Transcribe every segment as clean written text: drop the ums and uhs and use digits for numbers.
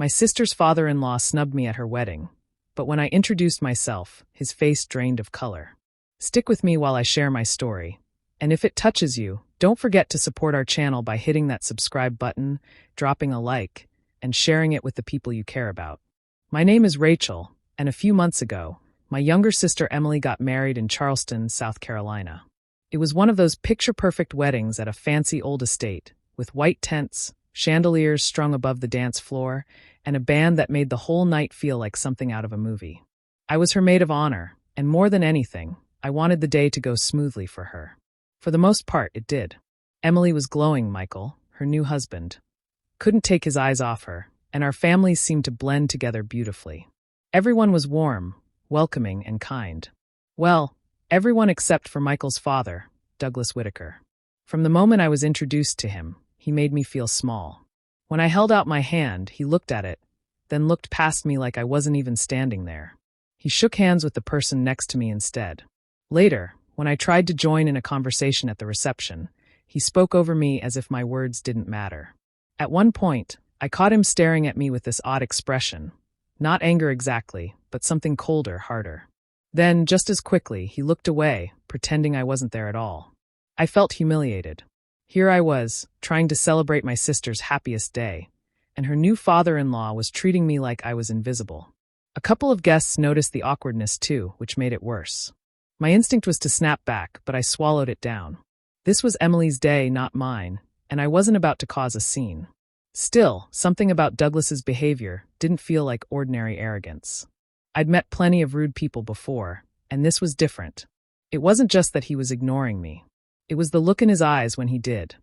My sister's father-in-law snubbed me at her wedding, but when I introduced myself, his face drained of color. Stick with me while I share my story. And if it touches you, don't forget to support our channel by hitting that subscribe button, dropping a like, and sharing it with the people you care about. My name is Rachel, and a few months ago, my younger sister Emily got married in Charleston, South Carolina. It was one of those picture-perfect weddings at a fancy old estate, with white tents, chandeliers strung above the dance floor, and a band that made the whole night feel like something out of a movie. I was her maid of honor, and more than anything, I wanted the day to go smoothly for her. For the most part, it did. Emily was glowing. Michael, her new husband, couldn't take his eyes off her, and our families seemed to blend together beautifully. Everyone was warm, welcoming, and kind. Well, everyone except for Michael's father, Douglas Whitaker. From the moment I was introduced to him, he made me feel small. When I held out my hand, he looked at it, then looked past me like I wasn't even standing there. He shook hands with the person next to me instead. Later, when I tried to join in a conversation at the reception, he spoke over me as if my words didn't matter. At one point, I caught him staring at me with this odd expression. Not anger exactly, but something colder, harder. Then, just as quickly, he looked away, pretending I wasn't there at all. I felt humiliated. Here I was, trying to celebrate my sister's happiest day, and her new father-in-law was treating me like I was invisible. A couple of guests noticed the awkwardness too, which made it worse. My instinct was to snap back, but I swallowed it down. This was Emily's day, not mine, and I wasn't about to cause a scene. Still, something about Douglas's behavior didn't feel like ordinary arrogance. I'd met plenty of rude people before, and this was different. It wasn't just that he was ignoring me. It was the look in his eyes when he did.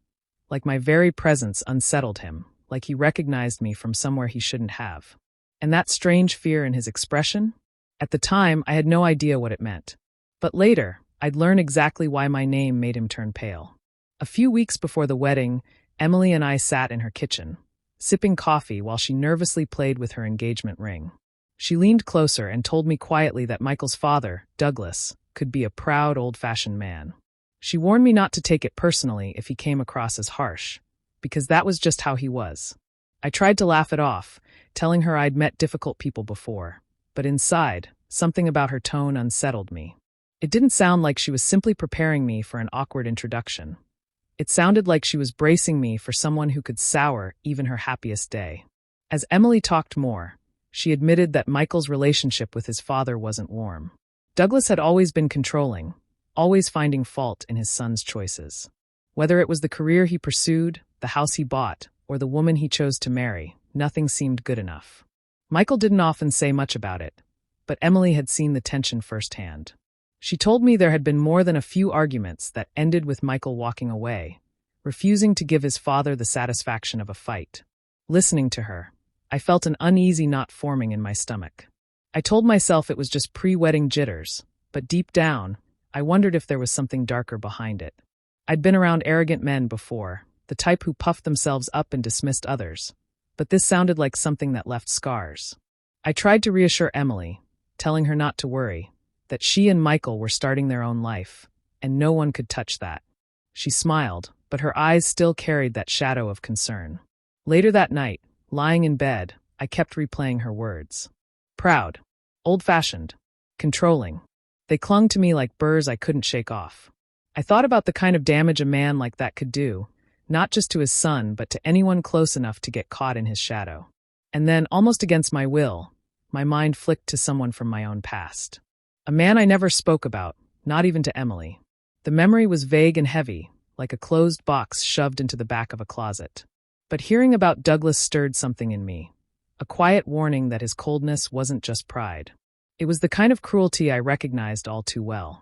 Like my very presence unsettled him, like he recognized me from somewhere he shouldn't have. And that strange fear in his expression? At the time, I had no idea what it meant. But later, I'd learn exactly why my name made him turn pale. A few weeks before the wedding, Emily and I sat in her kitchen, sipping coffee while she nervously played with her engagement ring. She leaned closer and told me quietly that Michael's father, Douglas, could be a proud, old-fashioned man. She warned me not to take it personally if he came across as harsh, because that was just how he was. I tried to laugh it off, telling her I'd met difficult people before, but inside, something about her tone unsettled me. It didn't sound like she was simply preparing me for an awkward introduction. It sounded like she was bracing me for someone who could sour even her happiest day. As Emily talked more, she admitted that Michael's relationship with his father wasn't warm. Douglas had always been controlling, always finding fault in his son's choices. Whether it was the career he pursued, the house he bought, or the woman he chose to marry, nothing seemed good enough. Michael didn't often say much about it, but Emily had seen the tension firsthand. She told me there had been more than a few arguments that ended with Michael walking away, refusing to give his father the satisfaction of a fight. Listening to her, I felt an uneasy knot forming in my stomach. I told myself it was just pre-wedding jitters, but deep down, I wondered if there was something darker behind it. I'd been around arrogant men before, the type who puffed themselves up and dismissed others, but this sounded like something that left scars. I tried to reassure Emily, telling her not to worry, that she and Michael were starting their own life, and no one could touch that. She smiled, but her eyes still carried that shadow of concern. Later that night, lying in bed, I kept replaying her words. Proud, old-fashioned, controlling. They clung to me like burrs I couldn't shake off. I thought about the kind of damage a man like that could do, not just to his son but to anyone close enough to get caught in his shadow. And then, almost against my will, my mind flicked to someone from my own past. A man I never spoke about, not even to Emily. The memory was vague and heavy, like a closed box shoved into the back of a closet. But hearing about Douglas stirred something in me, a quiet warning that his coldness wasn't just pride. It was the kind of cruelty I recognized all too well.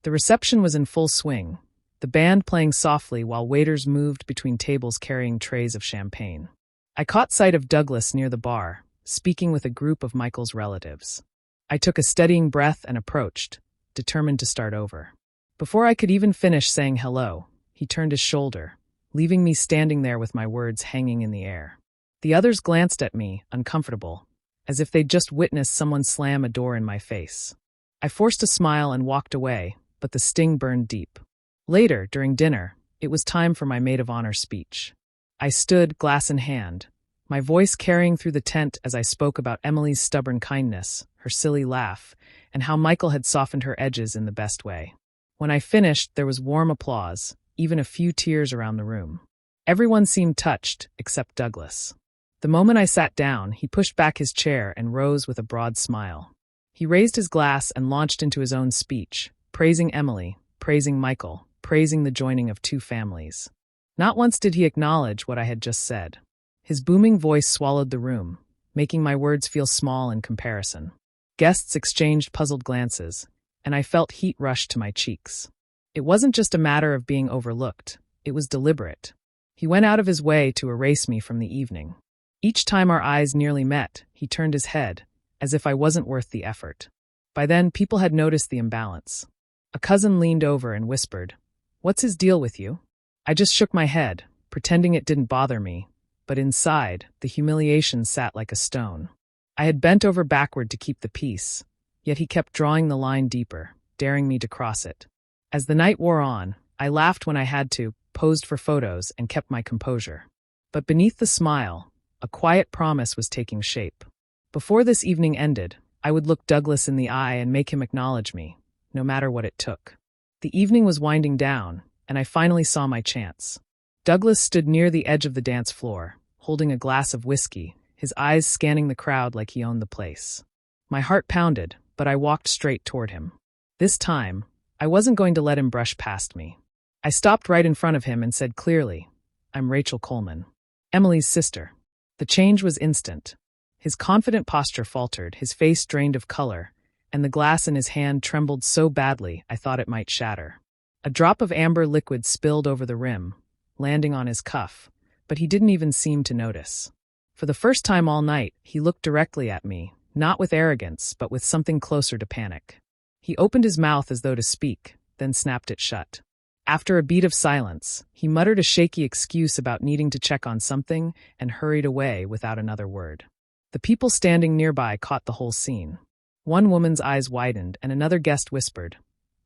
The reception was in full swing, the band playing softly while waiters moved between tables carrying trays of champagne. I caught sight of Douglas near the bar, speaking with a group of Michael's relatives. I took a steadying breath and approached, determined to start over. Before I could even finish saying hello, he turned his shoulder, leaving me standing there with my words hanging in the air. The others glanced at me, uncomfortable, as if they'd just witnessed someone slam a door in my face. I forced a smile and walked away, but the sting burned deep. Later, during dinner, it was time for my maid of honor speech. I stood, glass in hand, my voice carrying through the tent as I spoke about Emily's stubborn kindness, her silly laugh, and how Michael had softened her edges in the best way. When I finished, there was warm applause, even a few tears around the room. Everyone seemed touched, except Douglas. The moment I sat down, he pushed back his chair and rose with a broad smile. He raised his glass and launched into his own speech, praising Emily, praising Michael, praising the joining of two families. Not once did he acknowledge what I had just said. His booming voice swallowed the room, making my words feel small in comparison. Guests exchanged puzzled glances, and I felt heat rush to my cheeks. It wasn't just a matter of being overlooked, it was deliberate. He went out of his way to erase me from the evening. Each time our eyes nearly met, he turned his head, as if I wasn't worth the effort. By then, people had noticed the imbalance. A cousin leaned over and whispered, "What's his deal with you?" I just shook my head, pretending it didn't bother me, but inside, the humiliation sat like a stone. I had bent over backward to keep the peace, yet he kept drawing the line deeper, daring me to cross it. As the night wore on, I laughed when I had to, posed for photos, and kept my composure. But beneath the smile, a quiet promise was taking shape. Before this evening ended, I would look Douglas in the eye and make him acknowledge me, no matter what it took. The evening was winding down, and I finally saw my chance. Douglas stood near the edge of the dance floor, holding a glass of whiskey, his eyes scanning the crowd like he owned the place. My heart pounded, but I walked straight toward him. This time, I wasn't going to let him brush past me. I stopped right in front of him and said clearly, "I'm Rachel Coleman, Emily's sister." The change was instant. His confident posture faltered, his face drained of color, and the glass in his hand trembled so badly I thought it might shatter. A drop of amber liquid spilled over the rim, landing on his cuff, but he didn't even seem to notice. For the first time all night, he looked directly at me, not with arrogance, but with something closer to panic. He opened his mouth as though to speak, then snapped it shut. After a beat of silence, he muttered a shaky excuse about needing to check on something and hurried away without another word. The people standing nearby caught the whole scene. One woman's eyes widened and another guest whispered,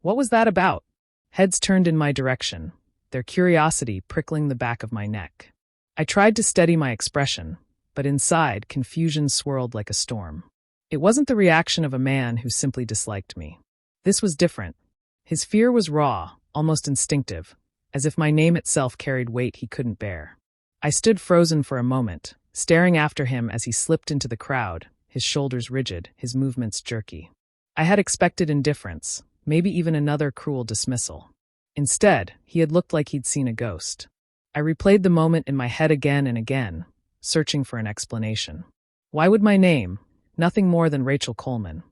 "What was that about?" Heads turned in my direction, their curiosity prickling the back of my neck. I tried to steady my expression, but inside, confusion swirled like a storm. It wasn't the reaction of a man who simply disliked me. This was different. His fear was raw, almost instinctive, as if my name itself carried weight he couldn't bear. I stood frozen for a moment, staring after him as he slipped into the crowd, his shoulders rigid, his movements jerky. I had expected indifference, maybe even another cruel dismissal. Instead, he had looked like he'd seen a ghost. I replayed the moment in my head again and again, searching for an explanation. Why would my name, nothing more than Rachel Coleman,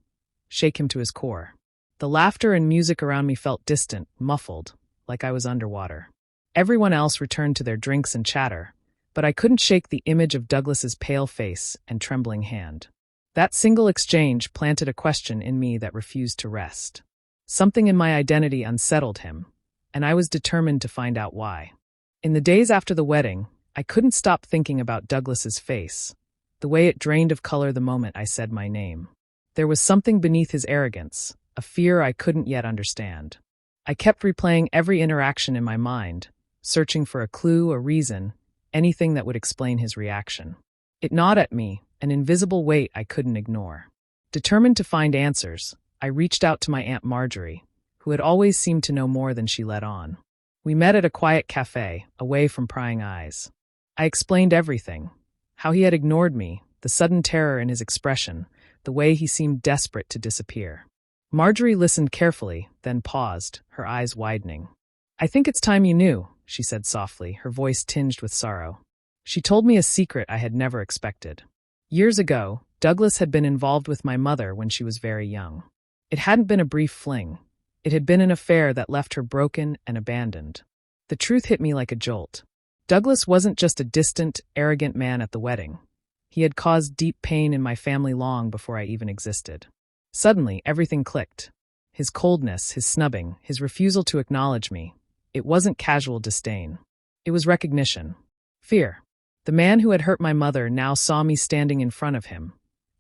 shake him to his core? The laughter and music around me felt distant, muffled, like I was underwater. Everyone else returned to their drinks and chatter, but I couldn't shake the image of Douglas's pale face and trembling hand. That single exchange planted a question in me that refused to rest. Something in my identity unsettled him, and I was determined to find out why. In the days after the wedding, I couldn't stop thinking about Douglas's face, the way it drained of color the moment I said my name. There was something beneath his arrogance, a fear I couldn't yet understand. I kept replaying every interaction in my mind, searching for a clue, a reason, anything that would explain his reaction. It gnawed at me, an invisible weight I couldn't ignore. Determined to find answers, I reached out to my Aunt Marjorie, who had always seemed to know more than she let on. We met at a quiet cafe, away from prying eyes. I explained everything, how he had ignored me, the sudden terror in his expression, the way he seemed desperate to disappear. Marjorie listened carefully, then paused, her eyes widening. "I think it's time you knew," she said softly, her voice tinged with sorrow. She told me a secret I had never expected. Years ago, Douglas had been involved with my mother when she was very young. It hadn't been a brief fling. It had been an affair that left her broken and abandoned. The truth hit me like a jolt. Douglas wasn't just a distant, arrogant man at the wedding. He had caused deep pain in my family long before I even existed. Suddenly, everything clicked. His coldness, his snubbing, his refusal to acknowledge me. It wasn't casual disdain. It was recognition. Fear. The man who had hurt my mother now saw me standing in front of him,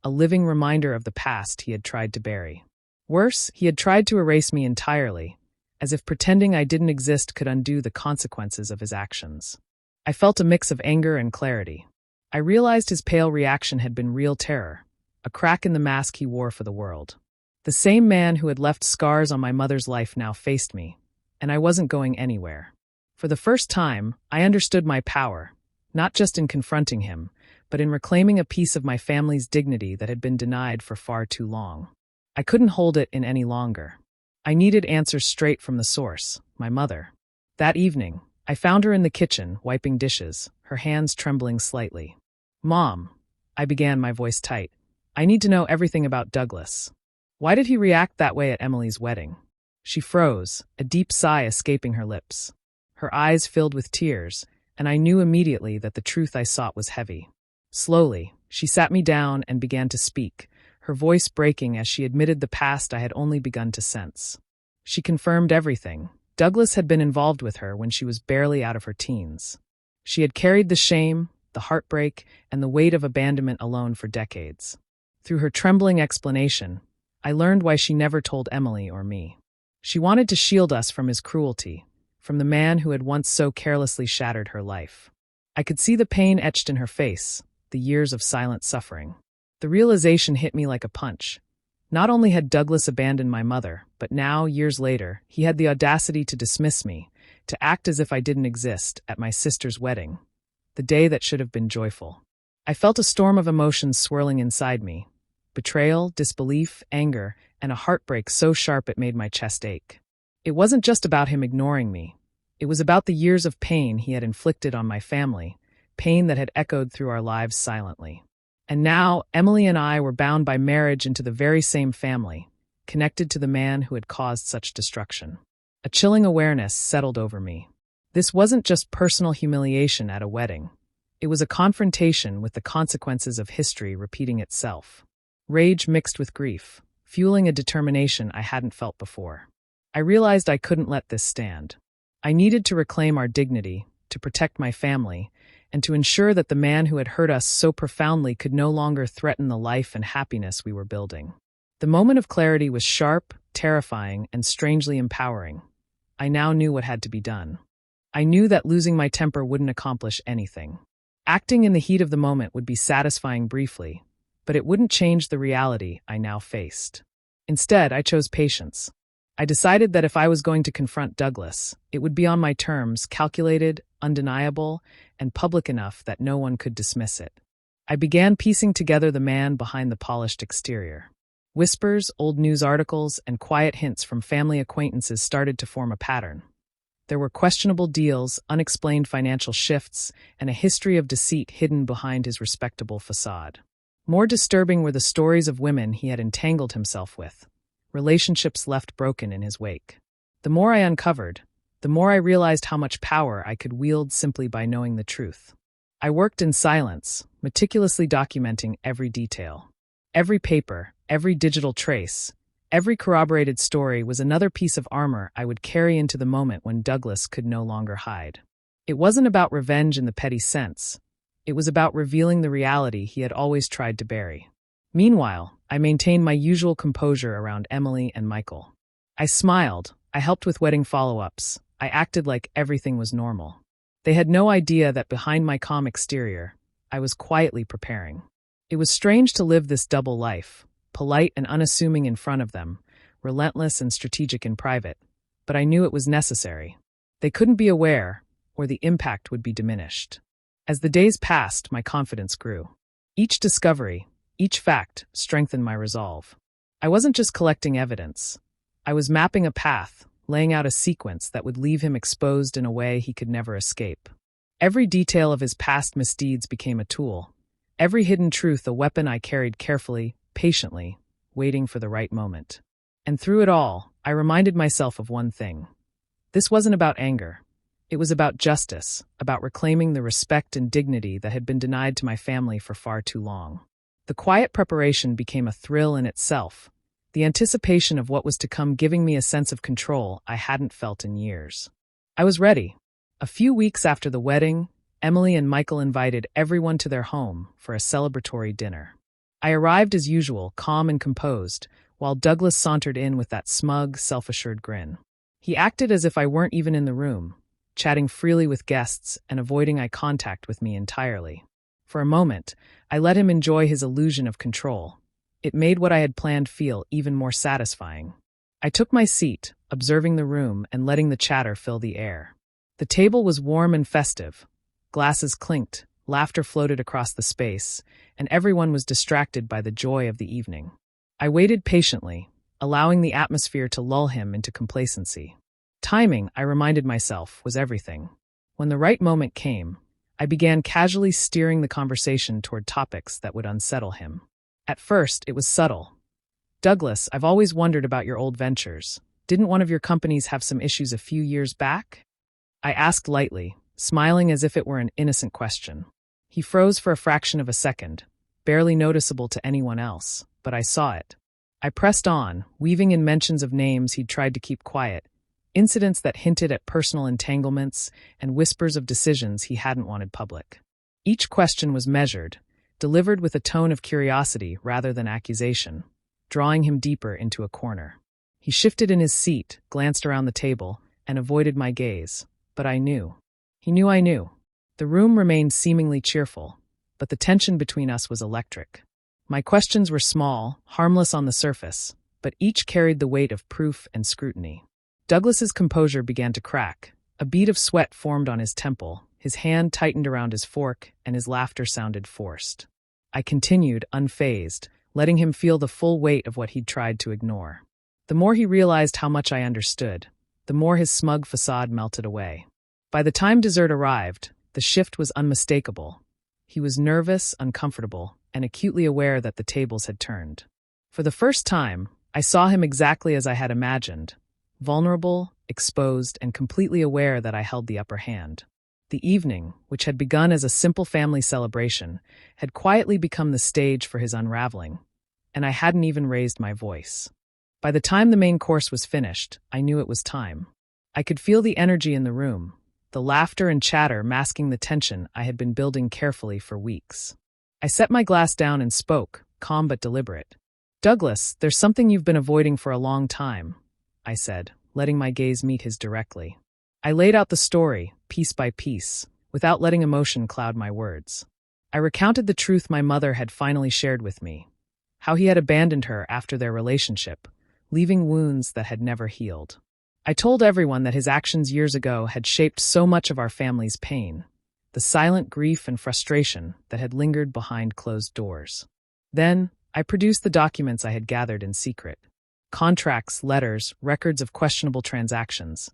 a living reminder of the past he had tried to bury. Worse, he had tried to erase me entirely, as if pretending I didn't exist could undo the consequences of his actions. I felt a mix of anger and clarity. I realized his pale reaction had been real terror, a crack in the mask he wore for the world. The same man who had left scars on my mother's life now faced me, and I wasn't going anywhere. For the first time, I understood my power, not just in confronting him, but in reclaiming a piece of my family's dignity that had been denied for far too long. I couldn't hold it in any longer. I needed answers straight from the source, my mother. That evening, I found her in the kitchen, wiping dishes, her hands trembling slightly. "Mom," I began, my voice tight, "I need to know everything about Douglas. Why did he react that way at Emily's wedding?" She froze, a deep sigh escaping her lips. Her eyes filled with tears, and I knew immediately that the truth I sought was heavy. Slowly, she sat me down and began to speak, her voice breaking as she admitted the past I had only begun to sense. She confirmed everything. Douglas had been involved with her when she was barely out of her teens. She had carried the shame, the heartbreak, and the weight of abandonment alone for decades. Through her trembling explanation, I learned why she never told Emily or me. She wanted to shield us from his cruelty, from the man who had once so carelessly shattered her life. I could see the pain etched in her face, the years of silent suffering. The realization hit me like a punch. Not only had Douglas abandoned my mother, but now, years later, he had the audacity to dismiss me, to act as if I didn't exist at my sister's wedding, the day that should have been joyful. I felt a storm of emotions swirling inside me. Betrayal, disbelief, anger, and a heartbreak so sharp it made my chest ache. It wasn't just about him ignoring me. It was about the years of pain he had inflicted on my family, pain that had echoed through our lives silently. And now, Emily and I were bound by marriage into the very same family, connected to the man who had caused such destruction. A chilling awareness settled over me. This wasn't just personal humiliation at a wedding. It was a confrontation with the consequences of history repeating itself. Rage mixed with grief, fueling a determination I hadn't felt before. I realized I couldn't let this stand. I needed to reclaim our dignity, to protect my family, and to ensure that the man who had hurt us so profoundly could no longer threaten the life and happiness we were building. The moment of clarity was sharp, terrifying, and strangely empowering. I now knew what had to be done. I knew that losing my temper wouldn't accomplish anything. Acting in the heat of the moment would be satisfying briefly, but it wouldn't change the reality I now faced. Instead, I chose patience. I decided that if I was going to confront Douglas, it would be on my terms, calculated, undeniable, and public enough that no one could dismiss it. I began piecing together the man behind the polished exterior. Whispers, old news articles, and quiet hints from family acquaintances started to form a pattern. There were questionable deals, unexplained financial shifts, and a history of deceit hidden behind his respectable facade. More disturbing were the stories of women he had entangled himself with, relationships left broken in his wake. The more I uncovered, the more I realized how much power I could wield simply by knowing the truth. I worked in silence, meticulously documenting every detail. Every paper, every digital trace, every corroborated story was another piece of armor I would carry into the moment when Douglas could no longer hide. It wasn't about revenge in the petty sense. It was about revealing the reality he had always tried to bury. Meanwhile, I maintained my usual composure around Emily and Michael. I smiled, I helped with wedding follow-ups, I acted like everything was normal. They had no idea that behind my calm exterior, I was quietly preparing. It was strange to live this double life, polite and unassuming in front of them, relentless and strategic in private, but I knew it was necessary. They couldn't be aware, or the impact would be diminished. As the days passed, my confidence grew. Each discovery, each fact, strengthened my resolve. I wasn't just collecting evidence. I was mapping a path, laying out a sequence that would leave him exposed in a way he could never escape. Every detail of his past misdeeds became a tool. Every hidden truth a weapon I carried carefully, patiently, waiting for the right moment. And through it all, I reminded myself of one thing. This wasn't about anger. It was about justice, about reclaiming the respect and dignity that had been denied to my family for far too long. The quiet preparation became a thrill in itself, the anticipation of what was to come giving me a sense of control I hadn't felt in years. I was ready. A few weeks after the wedding, Emily and Michael invited everyone to their home for a celebratory dinner. I arrived as usual, calm and composed, while Douglas sauntered in with that smug, self-assured grin. He acted as if I weren't even in the room, chatting freely with guests and avoiding eye contact with me entirely. For a moment, I let him enjoy his illusion of control. It made what I had planned feel even more satisfying. I took my seat, observing the room and letting the chatter fill the air. The table was warm and festive. Glasses clinked, laughter floated across the space, and everyone was distracted by the joy of the evening. I waited patiently, allowing the atmosphere to lull him into complacency. Timing, I reminded myself, was everything. When the right moment came, I began casually steering the conversation toward topics that would unsettle him. At first, it was subtle. "Douglas, I've always wondered about your old ventures. Didn't one of your companies have some issues a few years back?" I asked lightly, smiling as if it were an innocent question. He froze for a fraction of a second, barely noticeable to anyone else, but I saw it. I pressed on, weaving in mentions of names he'd tried to keep quiet, incidents that hinted at personal entanglements, and whispers of decisions he hadn't wanted public. Each question was measured, delivered with a tone of curiosity rather than accusation, drawing him deeper into a corner. He shifted in his seat, glanced around the table, and avoided my gaze, but I knew. He knew I knew. The room remained seemingly cheerful, but the tension between us was electric. My questions were small, harmless on the surface, but each carried the weight of proof and scrutiny. Douglas's composure began to crack. A bead of sweat formed on his temple, his hand tightened around his fork, and his laughter sounded forced. I continued, unfazed, letting him feel the full weight of what he'd tried to ignore. The more he realized how much I understood, the more his smug facade melted away. By the time dessert arrived, the shift was unmistakable. He was nervous, uncomfortable, and acutely aware that the tables had turned. For the first time, I saw him exactly as I had imagined, vulnerable, exposed, and completely aware that I held the upper hand. The evening, which had begun as a simple family celebration, had quietly become the stage for his unraveling, and I hadn't even raised my voice. By the time the main course was finished, I knew it was time. I could feel the energy in the room, the laughter and chatter masking the tension I had been building carefully for weeks. I set my glass down and spoke, calm but deliberate. "Douglas, there's something you've been avoiding for a long time," I said, letting my gaze meet his directly. I laid out the story, piece by piece, without letting emotion cloud my words. I recounted the truth my mother had finally shared with me, how he had abandoned her after their relationship, leaving wounds that had never healed. I told everyone that his actions years ago had shaped so much of our family's pain, the silent grief and frustration that had lingered behind closed doors. Then, I produced the documents I had gathered in secret. Contracts, letters, records of questionable transactions.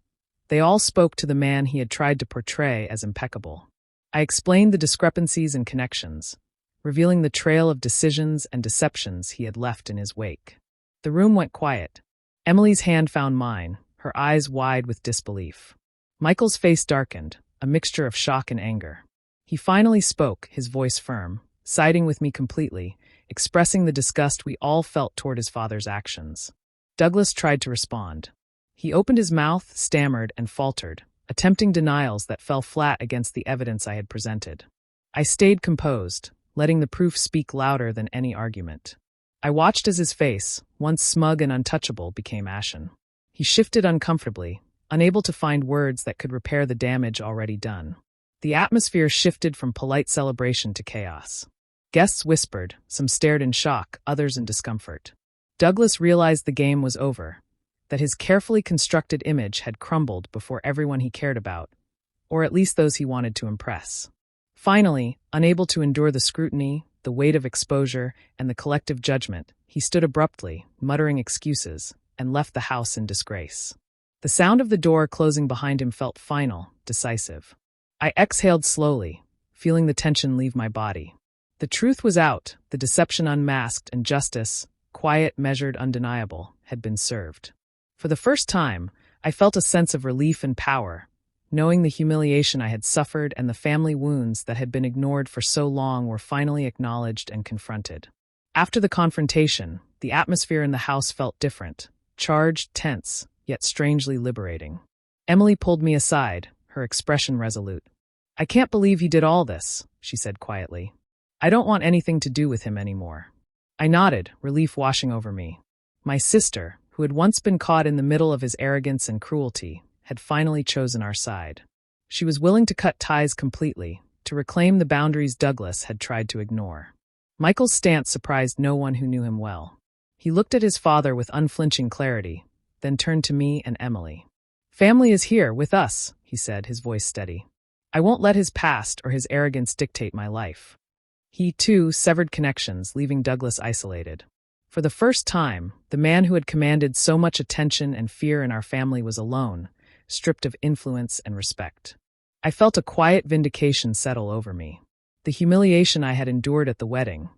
They all spoke to the man he had tried to portray as impeccable. I explained the discrepancies and connections, revealing the trail of decisions and deceptions he had left in his wake. The room went quiet. Emily's hand found mine, her eyes wide with disbelief. Michael's face darkened, a mixture of shock and anger. He finally spoke, his voice firm, siding with me completely, expressing the disgust we all felt toward his father's actions. Douglas tried to respond. He opened his mouth, stammered, and faltered, attempting denials that fell flat against the evidence I had presented. I stayed composed, letting the proof speak louder than any argument. I watched as his face, once smug and untouchable, became ashen. He shifted uncomfortably, unable to find words that could repair the damage already done. The atmosphere shifted from polite celebration to chaos. Guests whispered, some stared in shock, others in discomfort. Douglas realized the game was over, that his carefully constructed image had crumbled before everyone he cared about, or at least those he wanted to impress. Finally, unable to endure the scrutiny, the weight of exposure, and the collective judgment, he stood abruptly, muttering excuses, and left the house in disgrace. The sound of the door closing behind him felt final, decisive. I exhaled slowly, feeling the tension leave my body. The truth was out, the deception unmasked, and justice, quiet, measured, undeniable, had been served. For the first time, I felt a sense of relief and power, knowing the humiliation I had suffered and the family wounds that had been ignored for so long were finally acknowledged and confronted. After the confrontation, the atmosphere in the house felt different, charged, tense, yet strangely liberating. Emily pulled me aside, her expression resolute. "I can't believe he did all this," she said quietly. "I don't want anything to do with him anymore." I nodded, relief washing over me. My sister, who had once been caught in the middle of his arrogance and cruelty, had finally chosen our side. She was willing to cut ties completely, to reclaim the boundaries Douglas had tried to ignore. Michael's stance surprised no one who knew him well. He looked at his father with unflinching clarity, then turned to me and Emily. "Family is here, with us," he said, his voice steady. "I won't let his past or his arrogance dictate my life." He, too, severed connections, leaving Douglas isolated. For the first time, the man who had commanded so much attention and fear in our family was alone, stripped of influence and respect. I felt a quiet vindication settle over me. The humiliation I had endured at the wedding,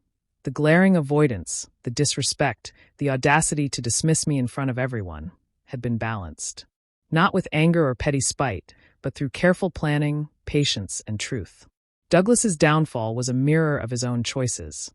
the glaring avoidance, the disrespect, the audacity to dismiss me in front of everyone, had been balanced. Not with anger or petty spite, but through careful planning, patience, and truth. Douglas's downfall was a mirror of his own choices.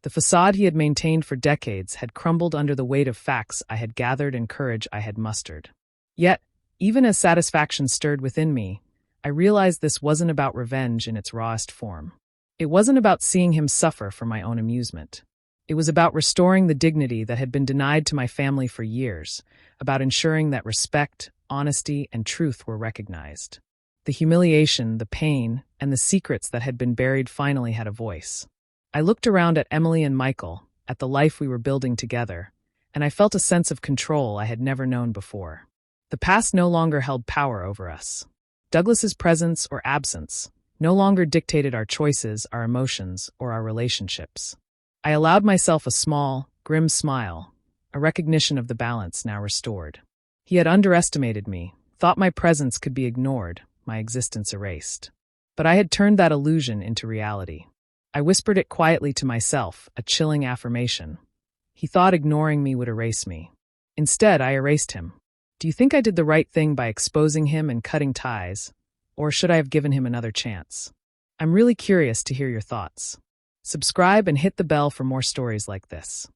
The facade he had maintained for decades had crumbled under the weight of facts I had gathered and courage I had mustered. Yet, even as satisfaction stirred within me, I realized this wasn't about revenge in its rawest form. It wasn't about seeing him suffer for my own amusement. It was about restoring the dignity that had been denied to my family for years, about ensuring that respect, honesty, and truth were recognized. The humiliation, the pain, and the secrets that had been buried finally had a voice. I looked around at Emily and Michael, at the life we were building together, and I felt a sense of control I had never known before. The past no longer held power over us. Douglas's presence or absence no longer dictated our choices, our emotions, or our relationships. I allowed myself a small, grim smile, a recognition of the balance now restored. He had underestimated me, thought my presence could be ignored, my existence erased. But I had turned that illusion into reality. I whispered it quietly to myself, a chilling affirmation. He thought ignoring me would erase me. Instead, I erased him. Do you think I did the right thing by exposing him and cutting ties? Or should I have given him another chance? I'm really curious to hear your thoughts. Subscribe and hit the bell for more stories like this.